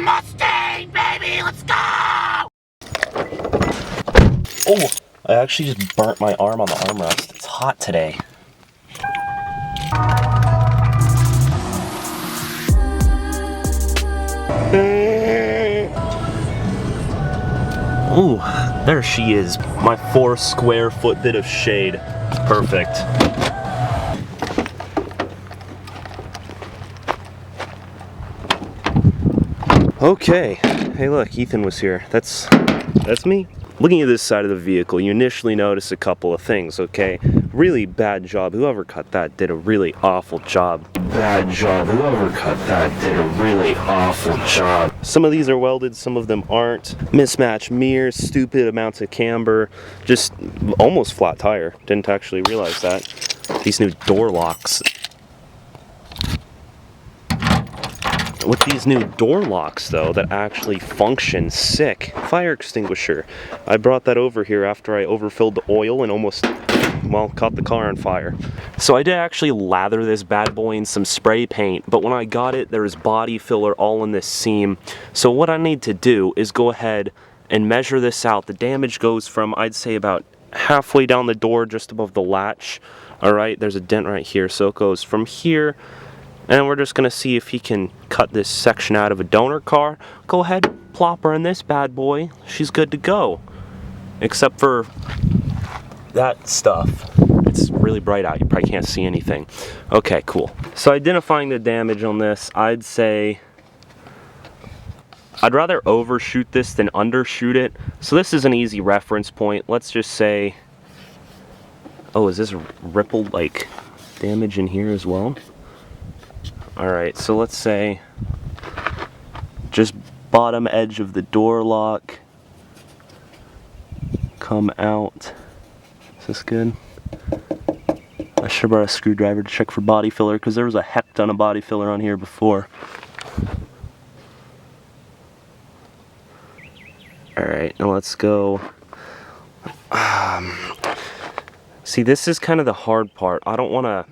Mustang, baby, let's go! Oh, I actually just burnt my arm on the armrest. It's hot today. Ooh, there she is. My 4 square foot bit of shade. Perfect. Okay. Hey look, Ethan was here. That's me. Looking at this side of the vehicle, you initially notice a couple of things, okay? Really bad job. Whoever cut that did a really awful job. Bad job. Whoever cut that did a really awful job. Some of these are welded, some of them aren't. Mismatched mirrors, stupid amounts of camber, just almost flat tire. Didn't actually realize that. These new door locks. With these new door locks though that actually function, sick. Fire extinguisher. I brought that over here after I overfilled the oil and almost, well, caught the car on fire. So I did actually lather this bad boy in some spray paint, but when I got it, there was body filler all in this seam. So what I need to do is go ahead and measure this out. The damage goes from, I'd say, about halfway down the door, just above the latch. All right, there's a dent right here. So it goes from here, and we're just gonna see if he can cut this section out of a donor car. Go ahead, plop her in this bad boy. She's good to go. Except for that stuff. It's really bright out, you probably can't see anything. Okay, cool. So identifying the damage on this, I'd say I'd rather overshoot this than undershoot it. So this is an easy reference point. Let's just say, oh, is this rippled like damage in here as well? Alright, so let's say just bottom edge of the door lock, come out. Is this good? I should brought a screwdriver to check for body filler because there was a heck ton of body filler on here before. Alright, now let's go. See, this is kind of the hard part. I don't want to,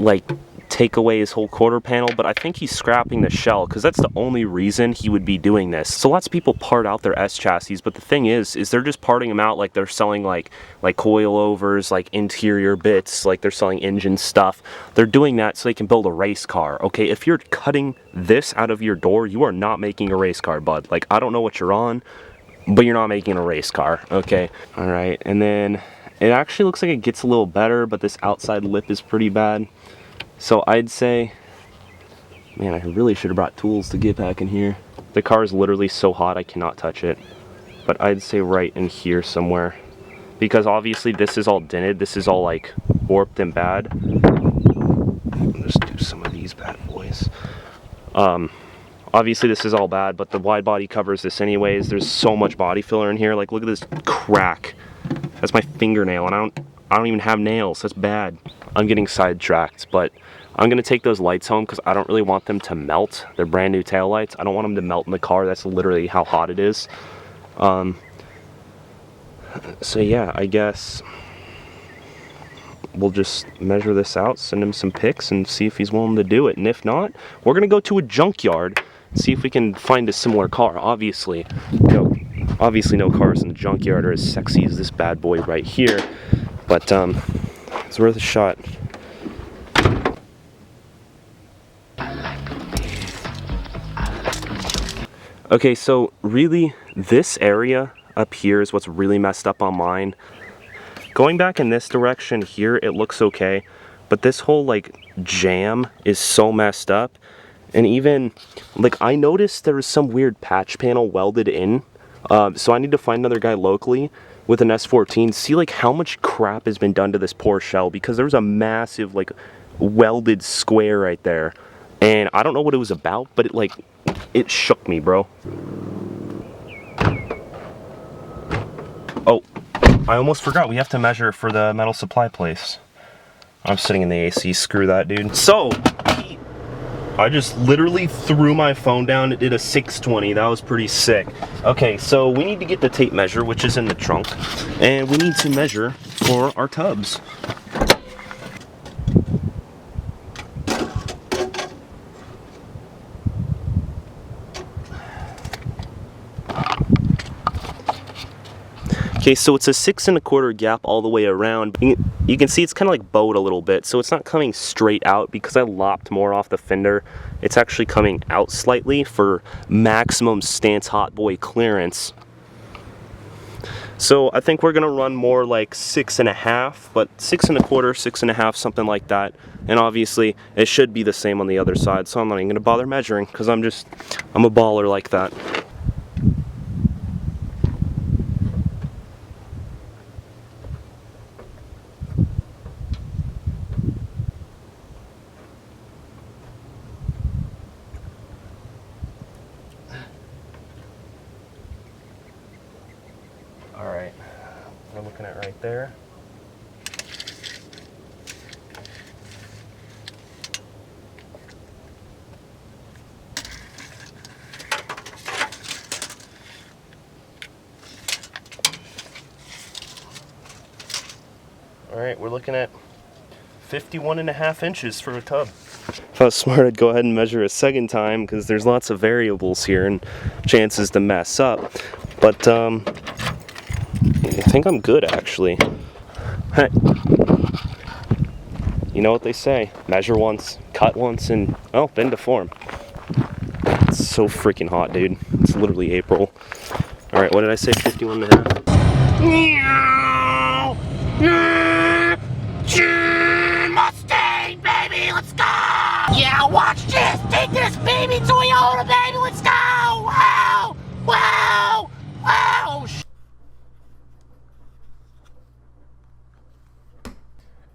like, take away his whole quarter panel, but I think he's scrapping the shell because that's the only reason he would be doing this. So lots of people part out their S chassis, but the thing is they're just parting them out like they're selling like coilovers, like interior bits, like they're selling engine stuff. They're doing that so they can build a race car. Okay, if you're cutting this out of your door, you are not making a race car, bud. Like, I don't know what you're on, but you're not making a race car. Okay, all right, and then it actually looks like it gets a little better, but this outside lip is pretty bad. So I'd say, man, I really should have brought tools to get back in here. The car is literally so hot I cannot touch it. But I'd say right in here somewhere. Because obviously this is all dented, this is all like warped and bad. Let's do some of these bad boys. Obviously this is all bad, but the wide body covers this anyways. There's so much body filler in here. Like, look at this crack. That's my fingernail, and I don't even have nails. That's bad. I'm getting sidetracked, but I'm gonna take those lights home because I don't really want them to melt. They're brand new tail lights. I don't want them to melt in the car. That's literally how hot it is. So yeah, I guess we'll just measure this out, send him some pics, and see if he's willing to do it. And if not, we're gonna go to a junkyard and see if we can find a similar car. Obviously no cars in the junkyard are as sexy as this bad boy right here, but it's worth a shot. Okay, so really this area up here is what's really messed up on mine. Going back in this direction here, it looks okay, but this whole like jam is so messed up. And even like I noticed there was some weird patch panel welded in, so I need to find another guy locally with an S14, see like how much crap has been done to this poor shell, because there was a massive like welded square right there, and I don't know what it was about, but it shook me, bro. Oh, I almost forgot, we have to measure for the metal supply place. I'm sitting in the AC, screw that, dude. So I just literally threw my phone down. It did a 620. That was pretty sick. Okay, so we need to get the tape measure, which is in the trunk, and we need to measure for our tubs. Okay, so it's a 6 1/4 gap all the way around. You can see it's kind of like bowed a little bit, so it's not coming straight out because I lopped more off the fender. It's actually coming out slightly for maximum stance hot boy clearance. So I think we're gonna run more like 6 1/2, but 6 1/4, 6 1/2, something like that. And obviously it should be the same on the other side, so I'm not even gonna bother measuring because I'm a baller like that. All right, we're looking at right there. All right, we're looking at 51 1/2 inches for a tub. If I was smart, I'd go ahead and measure a second time because there's lots of variables here and chances to mess up. But I think I'm good actually. Hey, you know what they say, measure once, cut once, and oh, bend to form. It's so freaking hot, dude. It's literally April. All right, what did I say, 51 1/2? Mustang, baby, let's go! Yeah, watch this! Take this baby Toyota, baby, let's go! Wow! Wow! Wow!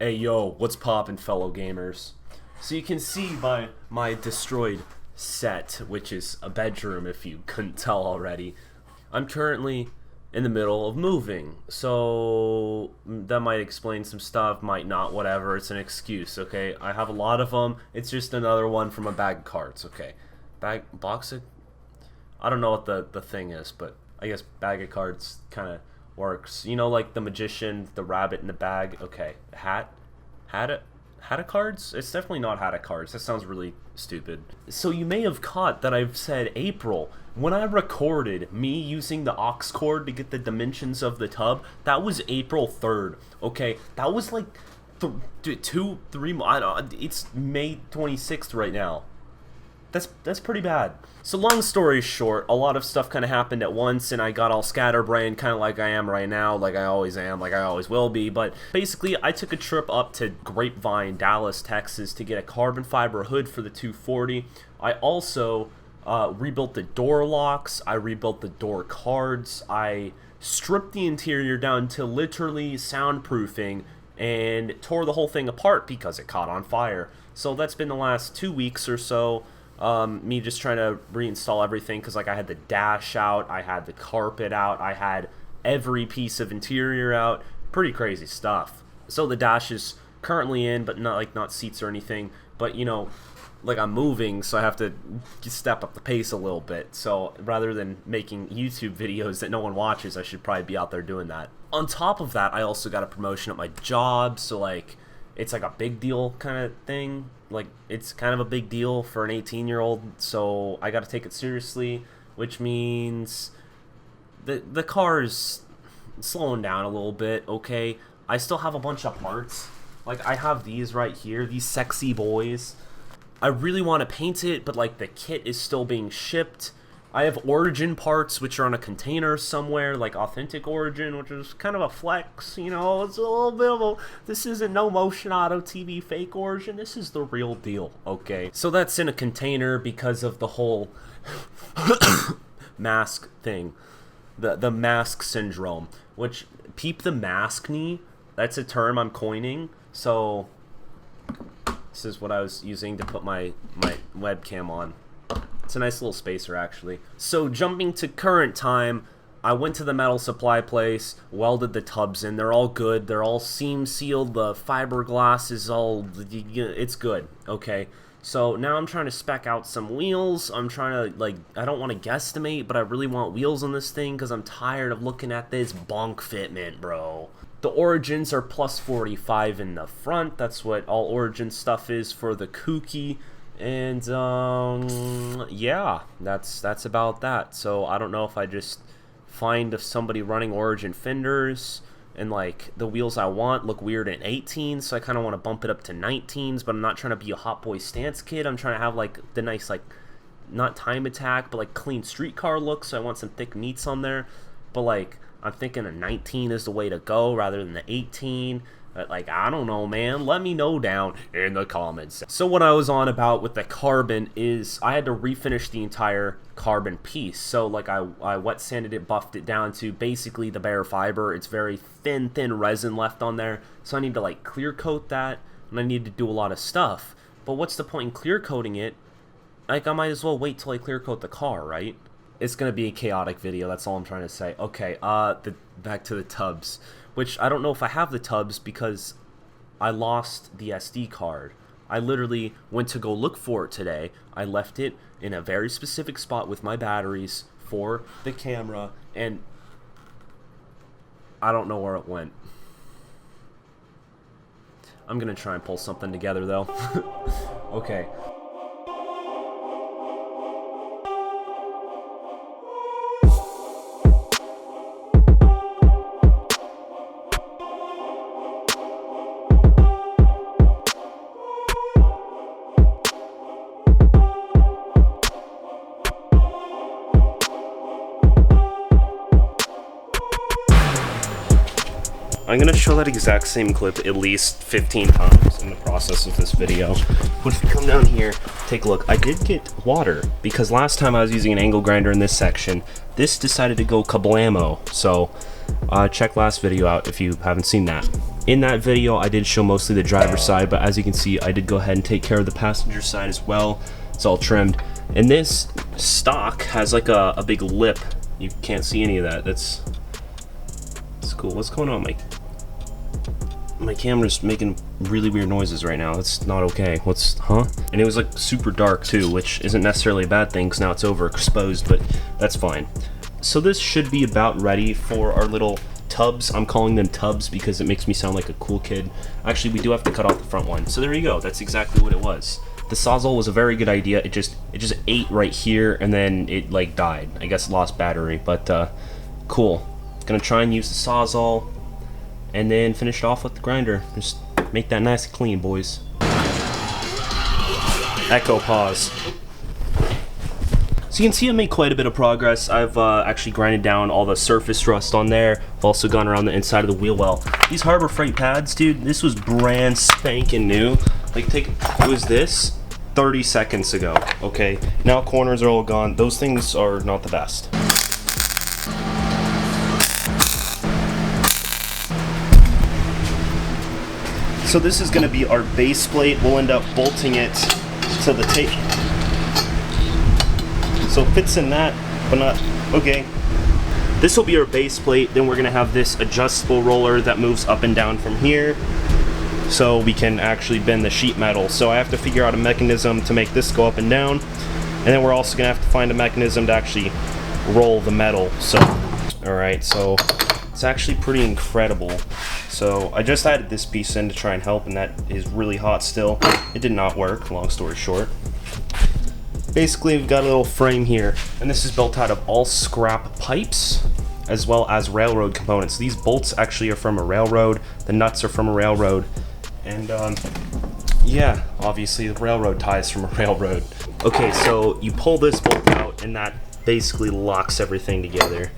Hey yo, what's poppin', fellow gamers? So you can see by my destroyed set, which is a bedroom if you couldn't tell already, I'm currently in the middle of moving. So that might explain some stuff, might not, whatever. It's an excuse, okay? I have a lot of them. It's just another one from a bag of cards, okay? Box of, I don't know what the thing is, but I guess bag of cards kind of works. You know, like the magician, the rabbit in the bag. Okay, hat of cards? It's definitely not hat of cards. That sounds really stupid. So you may have caught that I've said April. When I recorded me using the aux cord to get the dimensions of the tub, that was April 3rd. Okay, that was like 3 months. It's May 26th right now. That's pretty bad. So long story short, a lot of stuff kind of happened at once, and I got all scatterbrained, kind of like I am right now, like I always am, like I always will be. But basically, I took a trip up to Grapevine, Dallas, Texas, to get a carbon fiber hood for the 240. I also rebuilt the door locks. I rebuilt the door cards. I stripped the interior down to literally soundproofing and tore the whole thing apart because it caught on fire. So that's been the last 2 weeks or so. Me just trying to reinstall everything because like I had the dash out, I had the carpet out, I had every piece of interior out. Pretty crazy stuff. So the dash is currently in, but not seats or anything. But you know, like I'm moving, so I have to step up the pace a little bit. So rather than making YouTube videos that no one watches, I should probably be out there doing that. On top of that, I also got a promotion at my job, so like it's like a big deal kind of thing. Like it's kind of a big deal for an 18-year-old, so I got to take it seriously, which means the car's slowing down a little bit. Okay, I still have a bunch of parts. Like I have these right here, these sexy boys. I really want to paint it, but like the kit is still being shipped. I have Origin parts, which are on a container somewhere, like Authentic Origin, which is kind of a flex, you know, it's a little bit of a, this isn't no Motion Auto TV fake Origin, this is the real deal, okay? So that's in a container because of the whole mask thing, the mask syndrome, which, peep the mask knee, that's a term I'm coining, so this is what I was using to put my webcam on. It's a nice little spacer, actually. So jumping to current time, I went to the metal supply place, welded the tubs in. They're all good. They're all seam sealed. The fiberglass is all, it's good, okay? So now I'm trying to spec out some wheels. I'm trying to, like, I don't want to guesstimate, but I really want wheels on this thing because I'm tired of looking at this bonk fitment, bro. The Origins are plus 45 in the front. That's what all Origin stuff is for the kooky. And yeah, that's about that. So I don't know if I just find if somebody running Origin fenders, and like the wheels I want look weird in 18, so I kind of want to bump it up to 19s, but I'm not trying to be a Hot Boy stance kid. I'm trying to have like the nice, like, not time attack, but like clean street car look, so I want some thick meats on there. But like, I'm thinking a 19 is the way to go rather than the 18. But like, I don't know, man. Let me know down in the comments. So what I was on about with the carbon is I had to refinish the entire carbon piece. So like I wet sanded it, buffed it down to basically the bare fiber. It's very thin resin left on there. So I need to like clear coat that, and I need to do a lot of stuff. But what's the point in clear coating it? Like, I might as well wait till I clear coat the car, right? It's gonna be a chaotic video, that's all I'm trying to say. Okay, back to the tubs, which I don't know if I have the tubs because I lost the SD card. I literally went to go look for it today. I left it in a very specific spot with my batteries for the camera, and I don't know where it went. I'm gonna try and pull something together, though. Okay. I'm going to show that exact same clip at least 15 times in the process of this video. But if you come down here, take a look. I did get water, because last time I was using an angle grinder in this section, this decided to go kablamo. So check last video out if you haven't seen that. In that video, I did show mostly the driver's side, but as you can see, I did go ahead and take care of the passenger side as well. It's all trimmed. And this stock has like a big lip. You can't see any of that. That's cool. What's going on, Mike? My camera's making really weird noises right now. That's not okay. And it was like super dark too, which isn't necessarily a bad thing because now it's overexposed, but that's fine. So this should be about ready for our little tubs. I'm calling them tubs because it makes me sound like a cool kid. Actually, we do have to cut off the front one. So there you go. That's exactly what it was. The Sawzall was a very good idea. It just ate right here and then it like died. I guess lost battery, but cool. Gonna try and use the Sawzall and then finish it off with the grinder. Just make that nice and clean, boys. Echo pause. So you can see I made quite a bit of progress. I've actually grinded down all the surface rust on there. I've also gone around the inside of the wheel well. These Harbor Freight pads, dude, this was brand spanking new. Like, it was this 30 seconds ago, okay? Now corners are all gone. Those things are not the best. So this is going to be our base plate. We'll end up bolting it to the tape. So it fits in that, but not, okay. This will be our base plate. Then we're going to have this adjustable roller that moves up and down from here, so we can actually bend the sheet metal. So I have to figure out a mechanism to make this go up and down. And then we're also going to have to find a mechanism to actually roll the metal. So, alright, so it's actually pretty incredible. So I just added this piece in to try and help, and that is really hot still. It did not work, long story short. Basically, we've got a little frame here, and this is built out of all scrap pipes, as well as railroad components. These bolts actually are from a railroad, the nuts are from a railroad, and yeah, obviously the railroad ties from a railroad. Okay, so you pull this bolt out, and that basically locks everything together.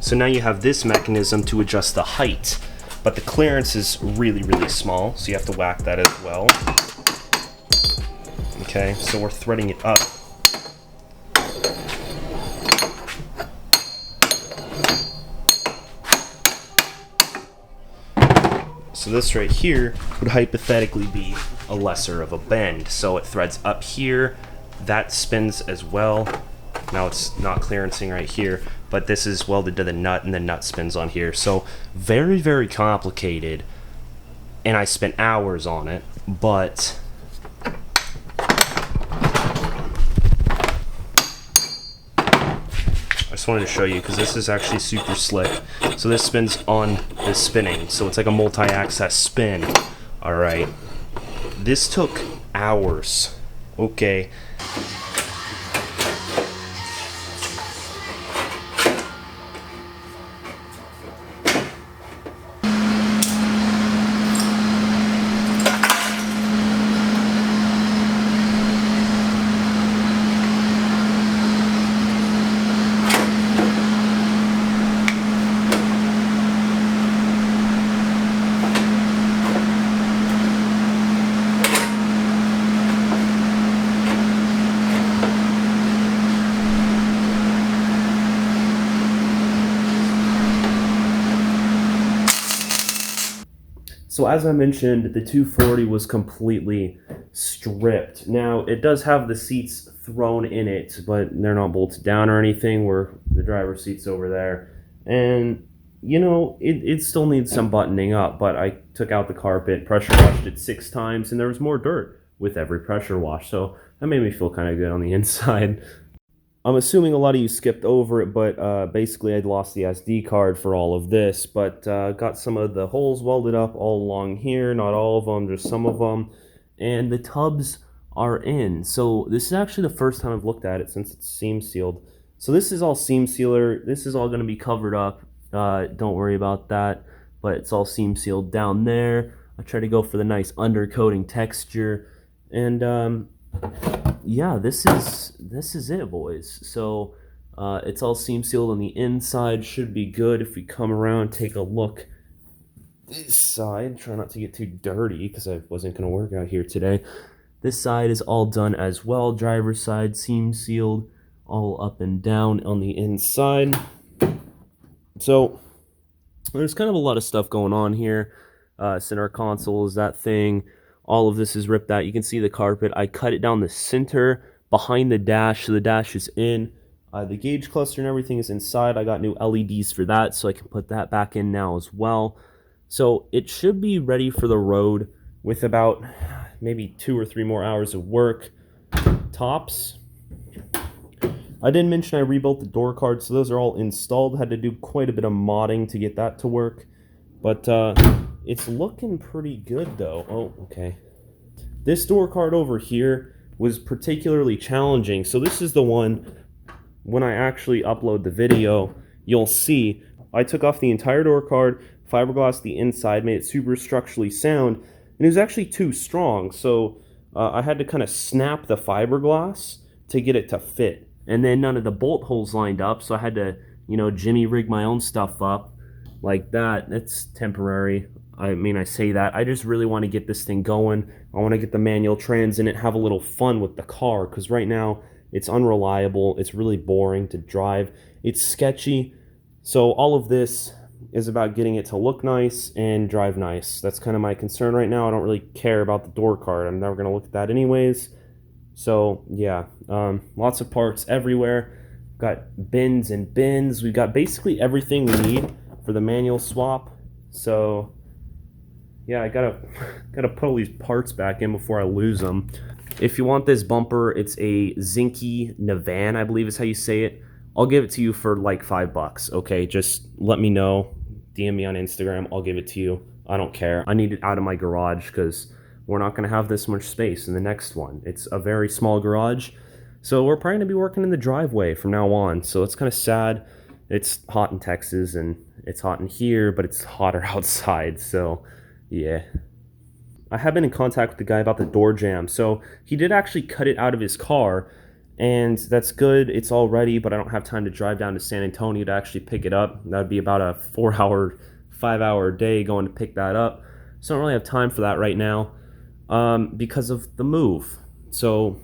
So now you have this mechanism to adjust the height, but the clearance is really, really small, so you have to whack that as well. Okay, so we're threading it up. So this right here would hypothetically be a lesser of a bend. So it threads up here, that spins as well. Now it's not clearancing right here, but this is welded to the nut, and the nut spins on here. So very, very complicated, and I spent hours on it, but I just wanted to show you because this is actually super slick. So this spins on this spinning, so it's like a multi-axis spin. All right, this took hours. Okay. So as I mentioned, the 240 was completely stripped. Now, it does have the seats thrown in it, but they're not bolted down or anything, where the driver's seat's over there. And, you know, it still needs some buttoning up, but I took out the carpet, pressure washed it 6 times, and there was more dirt with every pressure wash. So that made me feel kind of good on the inside. I'm assuming a lot of you skipped over it, but basically I'd lost the SD card for all of this, but got some of the holes welded up all along here, not all of them, just some of them, and the tubs are in. So this is actually the first time I've looked at it since it's seam sealed. So this is all seam sealer, this is all going to be covered up, don't worry about that, but it's all seam sealed down there. I try to go for the nice undercoating texture, and yeah, this is it, boys. So it's all seam sealed on the inside, should be good. If we come around, take a look this side, try not to get too dirty because I wasn't going to work out here today. This side is all done as well. Driver's side seam sealed all up and down on the inside. So there's kind of a lot of stuff going on here. Center console is that thing. All of this is ripped out. You can see the carpet. I cut it down the center behind the dash, so the dash is in. The gauge cluster and everything is inside. I got new LEDs for that, so I can put that back in now as well. So it should be ready for the road with about maybe 2 or 3 more hours of work. Tops. I didn't mention I rebuilt the door cards, so those are all installed. Had to do quite a bit of modding to get that to work. But it's looking pretty good though. Oh, okay. This door card over here was particularly challenging. So this is the one, when I actually upload the video, you'll see I took off the entire door card, fiberglass the inside, made it super structurally sound, and it was actually too strong. So I had to kind of snap the fiberglass to get it to fit. And then none of the bolt holes lined up, so I had to, you know, jimmy rig my own stuff up like that. It's temporary. I mean, I say that. I just really want to get this thing going. I want to get the manual trans in it, have a little fun with the car, because right now it's unreliable. It's really boring to drive. It's sketchy. So all of this is about getting it to look nice and drive nice. That's kind of my concern right now. I don't really care about the door card. I'm never going to look at that anyways. So yeah, lots of parts everywhere. Got bins and bins. We've got basically everything we need for the manual swap. So yeah, I gotta put all these parts back in before I lose them. If you want this bumper, it's a Zinke Navan, I believe is how you say it. I'll give it to you for like $5, okay? Just let me know. DM me on Instagram. I'll give it to you. I don't care. I need it out of my garage because we're not going to have this much space in the next one. It's a very small garage. So we're probably going to be working in the driveway from now on. So it's kind of sad. It's hot in Texas and it's hot in here, but it's hotter outside. So yeah. I have been in contact with the guy about the door jamb. So he did actually cut it out of his car, and that's good. It's all ready, but I don't have time to drive down to San Antonio to actually pick it up. That would be about a 4-hour, 5-hour day going to pick that up. So I don't really have time for that right now because of the move. So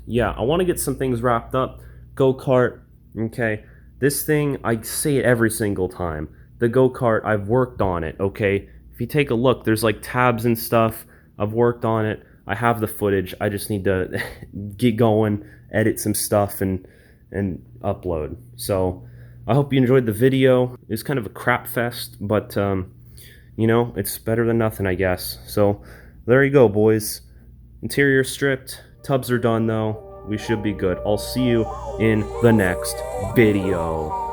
yeah, I want to get some things wrapped up. Go-kart, okay. This thing, I say it every single time. The go-kart, I've worked on it, okay. If you take a look, there's like tabs and stuff. I've worked on it. I have the footage. I just need to get going, edit some stuff, and upload. So I hope you enjoyed the video. It's kind of a crap fest, but you know, it's better than nothing, I guess. So there you go, boys. Interior stripped. Tubs are done though. We should be good. I'll see you in the next video.